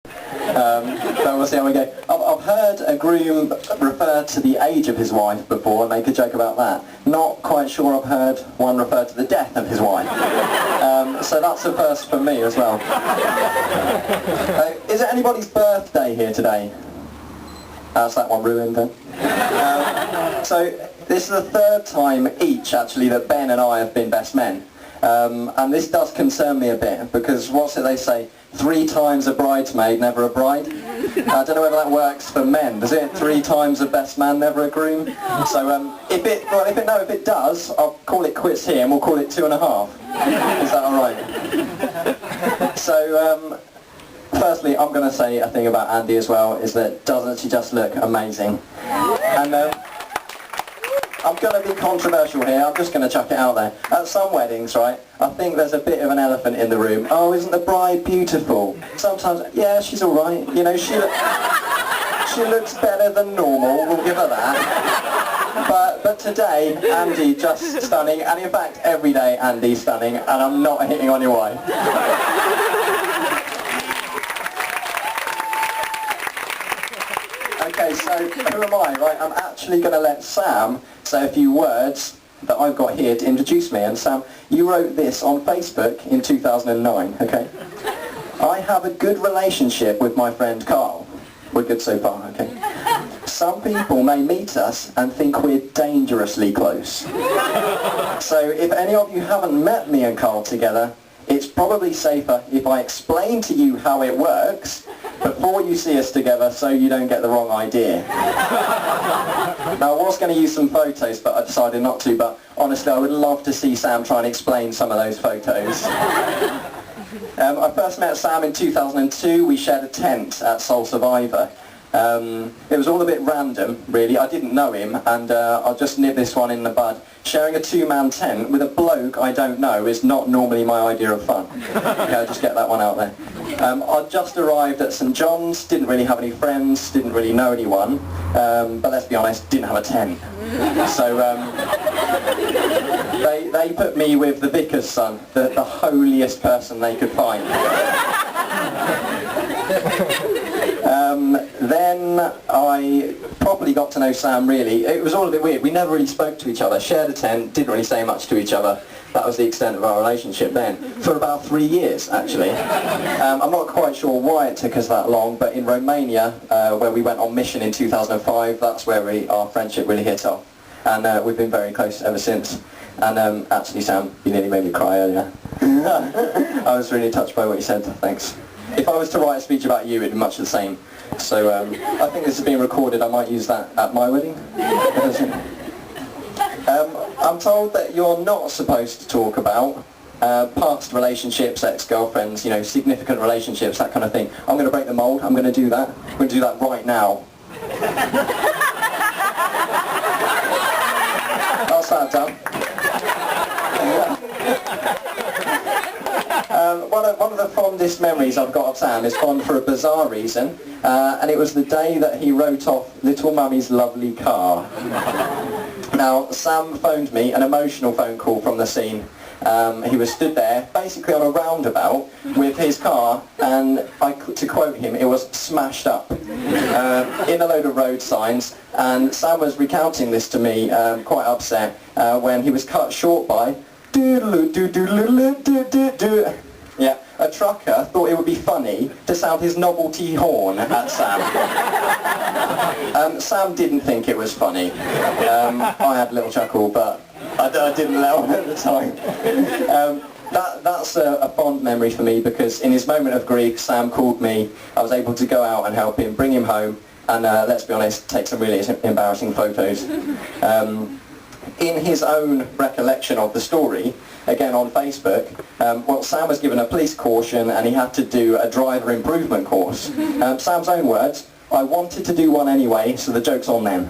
But we'll see how we go. I've heard a groom refer to the age of his wife before and make a joke about that. Not quite sure I've heard one refer to the death of his wife. So that's a first for me as well. Is it anybody's birthday here today? That's that one ruined then. So this is the third time each actually that Ben and I have been best men. And this does concern me a bit because what's it they say? 3 times a bridesmaid, never a bride. I don't know whether that works for men. Does it? 3 times a best man, never a groom. So if it does, I'll call it quits here and we'll call it 2.5. Is that all right? So firstly, I'm going to say a thing about Andy as well. Is that doesn't she just look amazing? And I'm going to be controversial here, I'm just going to chuck it out there. At some weddings, right, I think there's a bit of an elephant in the room. Oh, isn't the bride beautiful? Sometimes, yeah, she's alright. You know, she looks better than normal, we'll give her that. But today, Andy, just stunning. And in fact, every day, Andy's stunning. And I'm not hitting on your wife. Okay, so who am I, right? I'm actually going to let Sam say a few words that I've got here to introduce me. And Sam, you wrote this on Facebook in 2009, okay? I have a good relationship with my friend Carl. We're good so far, okay? Some people may meet us and think we're dangerously close. So if any of you haven't met me and Carl together, it's probably safer if I explain to you how it works before you see us together so you don't get the wrong idea. Now I was going to use some photos but I decided not to, but honestly I would love to see Sam try and explain some of those photos. I first met Sam in 2002, we shared a tent at Soul Survivor. It was all a bit random really, I didn't know him and I'll just nip this one in the bud. Sharing a 2-man tent with a bloke I don't know is not normally my idea of fun. Okay, I'll just get that one out there. I'd just arrived at St John's, didn't really have any friends, didn't really know anyone, but let's be honest, didn't have a tent. So they put me with the vicar's son, the holiest person they could find. Then I probably got to know Sam really. It was all a bit weird. We never really spoke to each other, shared a tent, didn't really say much to each other. That was the extent of our relationship then. For about 3 years actually. I'm not quite sure why it took us that long, but in Romania, where we went on mission in 2005, that's where our friendship really hit off. And we've been very close ever since. And actually Sam, you nearly made me cry earlier. I was really touched by what you said, thanks. If I was to write a speech about you, it'd be much the same. So I think this is being recorded. I might use that at my wedding. I'm told that you're not supposed to talk about past relationships, ex-girlfriends, you know, significant relationships, that kind of thing. I'm going to break the mould. I'm going to do that. I'm going to do that right now. That's that done. One of the fondest memories I've got of Sam is fond for a bizarre reason, and it was the day that he wrote off Little Mummy's lovely car. Now, Sam phoned me, an emotional phone call from the scene. He was stood there, basically on a roundabout, with his car, and to quote him, it was smashed up, in a load of road signs, and Sam was recounting this to me, quite upset, when he was cut short by yeah, a trucker thought it would be funny to sound his novelty horn at Sam. Sam didn't think it was funny. I had a little chuckle, but I didn't let on at the time. That's a fond memory for me because in his moment of grief, Sam called me. I was able to go out and help him, bring him home, and let's be honest, take some really embarrassing photos. In his own recollection of the story, again on Facebook, well, Sam was given a police caution and he had to do a driver improvement course. Sam's own words, I wanted to do one anyway, so the joke's on them.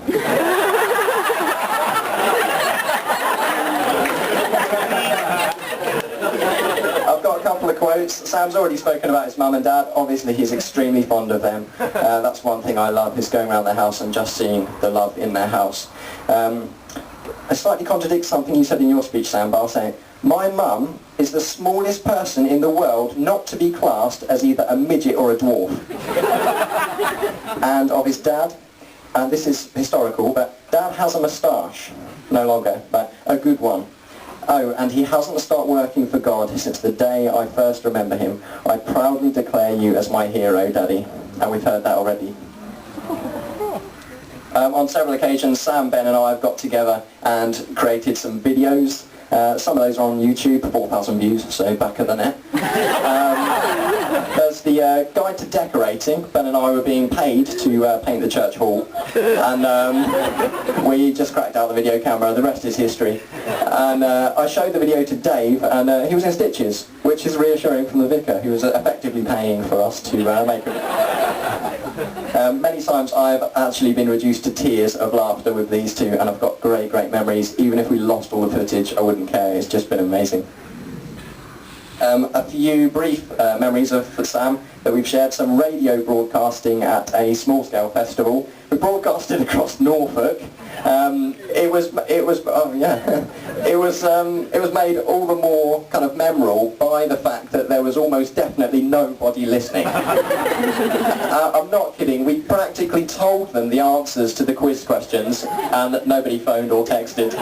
I've got a couple of quotes. Sam's already spoken about his mum and dad. Obviously he's extremely fond of them. That's one thing I love, is going around their house and just seeing the love in their house. I slightly contradict something you said in your speech, Sam, but I'll say, my mum is the smallest person in the world not to be classed as either a midget or a dwarf. and of his dad. And this is historical, but Dad has a moustache. No longer, but a good one. Oh, and he hasn't stopped working for God since the day I first remember him. I proudly declare you as my hero, Daddy. And we've heard that already. On several occasions, Sam, Ben and I have got together and created some videos. Some of those are on YouTube, 4,000 views, so back of the net. There's the guide to decorating. Ben and I were being paid to paint the church hall, and we just cracked out the video camera. The rest is history. And I showed the video to Dave, and he was in stitches, which is reassuring from the vicar, who was effectively paying for us to make it. Many times I've actually been reduced to tears of laughter with these two, and I've got great memories. Even if we lost all the footage, I wouldn't care. It's just been amazing. A few brief memories of Sam that we've shared. Some radio broadcasting at a small-scale festival. We broadcasted across Norfolk. It was made all the more kind of memorable by the fact that there was almost definitely nobody listening. I'm not kidding. We practically told them the answers to the quiz questions, and nobody phoned or texted.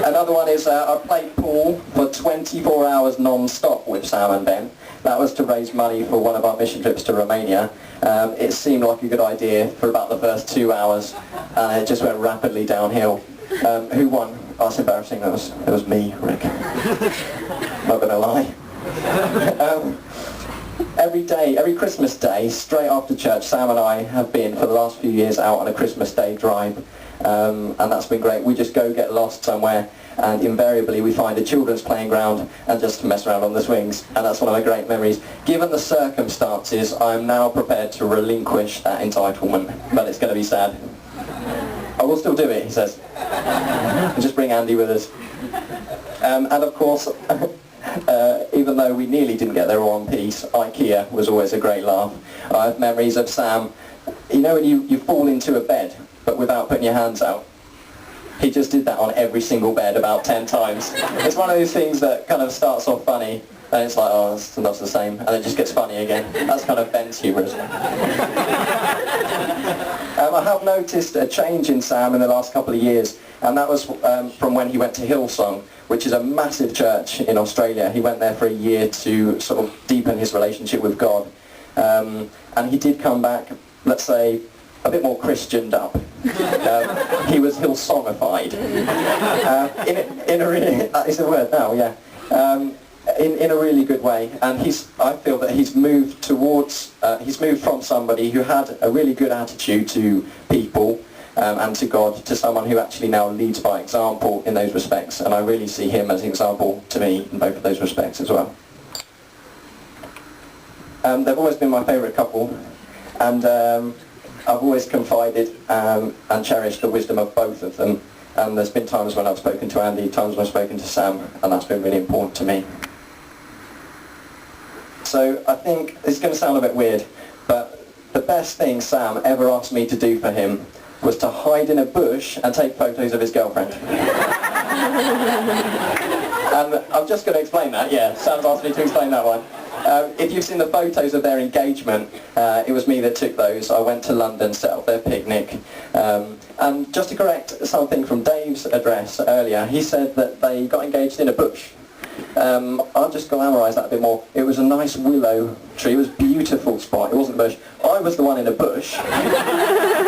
Another one is I played pool for 24 hours non-stop with Sam and Ben. That was to raise money for one of our mission trips to Romania. It seemed like a good idea for about the first 2 hours, and it just went rapidly downhill. Who won? Oh, that's embarrassing. It was me, Rick. Not gonna lie. Every Christmas Day, straight after church, Sam and I have been for the last few years out on a Christmas Day drive, and that's been great. We just go get lost somewhere, and invariably we find a children's playing ground and just mess around on the swings, and that's one of my great memories. Given the circumstances, I'm now prepared to relinquish that entitlement, but it's going to be sad. I will still do it, he says. Just bring Andy with us. And of course, even though we nearly didn't get there all in peace, IKEA was always a great laugh. I have memories of Sam. You know when you fall into a bed, but without putting your hands out? He just did that on every single bed about 10 times. It's one of those things that kind of starts off funny, and it's like, oh, that's the same, and it just gets funny again. That's kind of Ben's humour, isn't it? I have noticed a change in Sam in the last couple of years, and that was from when he went to Hillsong, which is a massive church in Australia. He went there for a year to sort of deepen his relationship with God. And he did come back, let's say, a bit more Christianed up. He was Hillsongified. In a really, that is the word now, yeah. In a really good way, and I feel that he's moved from somebody who had a really good attitude to people and to God, to someone who actually now leads by example in those respects, and I really see him as an example to me in both of those respects as well. They've always been my favourite couple, and I've always confided and cherished the wisdom of both of them, and there's been times when I've spoken to Andy, times when I've spoken to Sam, and that's been really important to me. So I think it's going to sound a bit weird, but the best thing Sam ever asked me to do for him was to hide in a bush and take photos of his girlfriend. And I'm just going to explain that, yeah. Sam's asked me to explain that one. If you've seen the photos of their engagement, it was me that took those. I went to London, set up their picnic. And just to correct something from Dave's address earlier, he said that they got engaged in a bush. I'll just glamorise that a bit more. It was a nice willow tree. It was a beautiful spot. It wasn't a bush. I was the one in a bush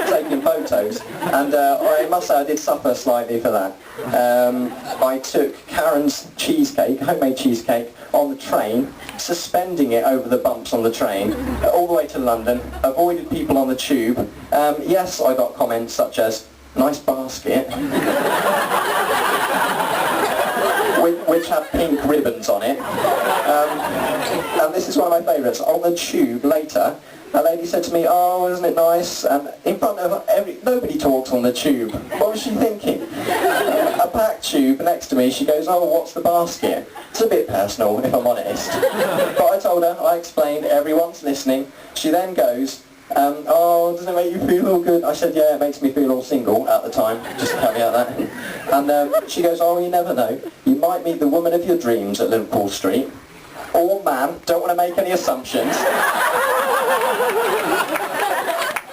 taking photos, and I must say I did suffer slightly for that. I took Karen's cheesecake, homemade cheesecake, on the train, suspending it over the bumps on the train, all the way to London, avoided people on the tube. Yes, I got comments such as, nice basket, which had pink ribbons on it. And this is one of my favourites. On the tube later, a lady said to me, oh, isn't it nice? And in front of nobody talks on the tube. What was she thinking? A packed tube next to me, she goes, oh, what's the basket? It's a bit personal, if I'm honest. But I told her, I explained, everyone's listening. She then goes, oh, doesn't it make you feel all good? I said, yeah, it makes me feel all single at the time, just to caveat that. And she goes, oh, you never know. You might meet the woman of your dreams at Liverpool Street, or man, don't want to make any assumptions.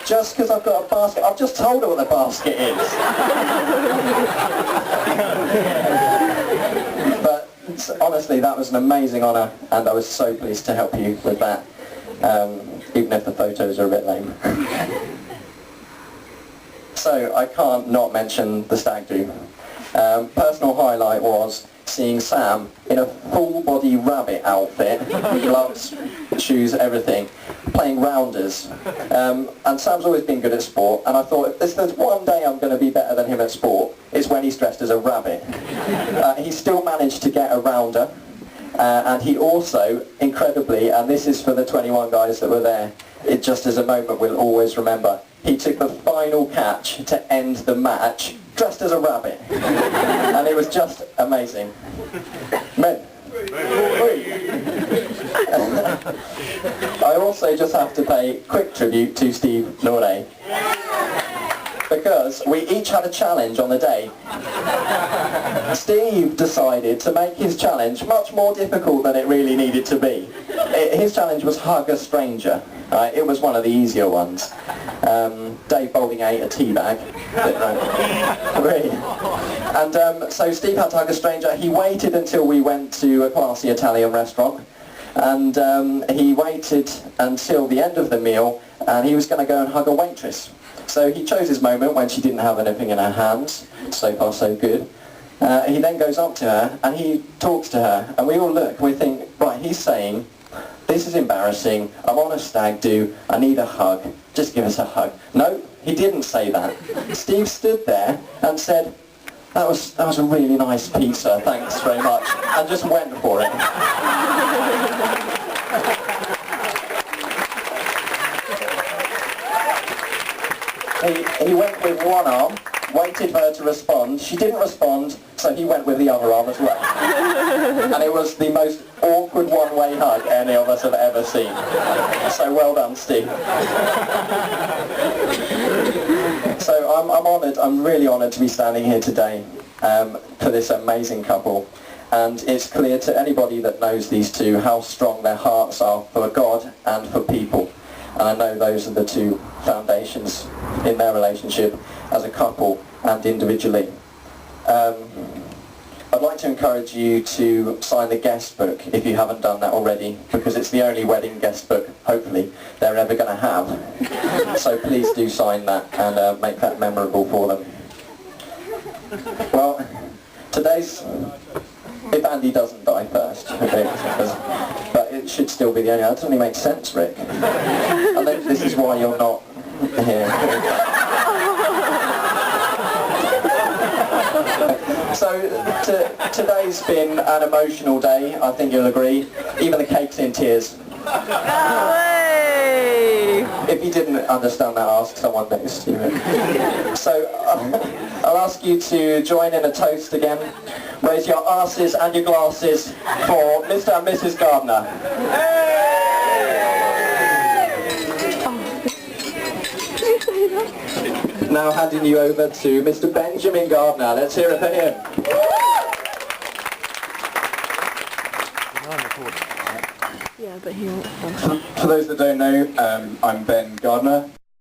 Just because I've got a basket, I've just told her what the basket is. But honestly, that was an amazing honour, and I was so pleased to help you with that, even if the photos are a bit lame. So I can't not mention the stag do. Personal highlight was seeing Sam in a full-body rabbit outfit, gloves, shoes, everything, playing rounders. And Sam's always been good at sport, and I thought, if there's one day I'm going to be better than him at sport, it's when he's dressed as a rabbit. He still managed to get a rounder, and he also, incredibly, and this is for the 21 guys that were there, it just is a moment we'll always remember, he took the final catch to end the match dressed as a rabbit. And it was just amazing. Men. I also just have to pay quick tribute to Steve Norday, because we each had a challenge on the day. Steve decided to make his challenge much more difficult than it really needed to be. His challenge was hug a stranger. It was one of the easier ones. Dave Balding ate a tea bag. Really. And so Steve had to hug a stranger. He waited until we went to a classy Italian restaurant, and he waited until the end of the meal, and he was going to go and hug a waitress. So he chose his moment when she didn't have anything in her hands. So far so good. He then goes up to her and he talks to her, and we all look and we think, right, he's saying, this is embarrassing, I'm on a stag do, I need a hug, just give us a hug. No, he didn't say that. Steve stood there and said, that was a really nice pizza, thanks very much, and just went for it. He went with one arm, waited for her to respond. She didn't respond, so he went with the other arm as well. And it was the most awkward one-way hug any of us have ever seen. So well done, Steve. So I'm honoured, I'm really honoured to be standing here today for this amazing couple. And it's clear to anybody that knows these two how strong their hearts are for God and for people. And I know those are the two foundations in their relationship as a couple and individually. I'd like to encourage you to sign the guest book if you haven't done that already, because it's the only wedding guest book, hopefully, they're ever going to have. So please do sign that and make that memorable for them. Well, today's... If Andy doesn't die first, okay, but it should still be the only... That doesn't really make sense, Rick. And then this is why you're not here. So today's been an emotional day, I think you'll agree. Even the cake's in tears. If you didn't understand that, ask someone next to you. So I'll ask you to join in a toast again. Raise your asses and your glasses for Mr. and Mrs. Gardner. Now handing you over to Mr. Benjamin Gardner. Let's hear it for him. Yeah, but he won't. For those that don't know, I'm Ben Gardner.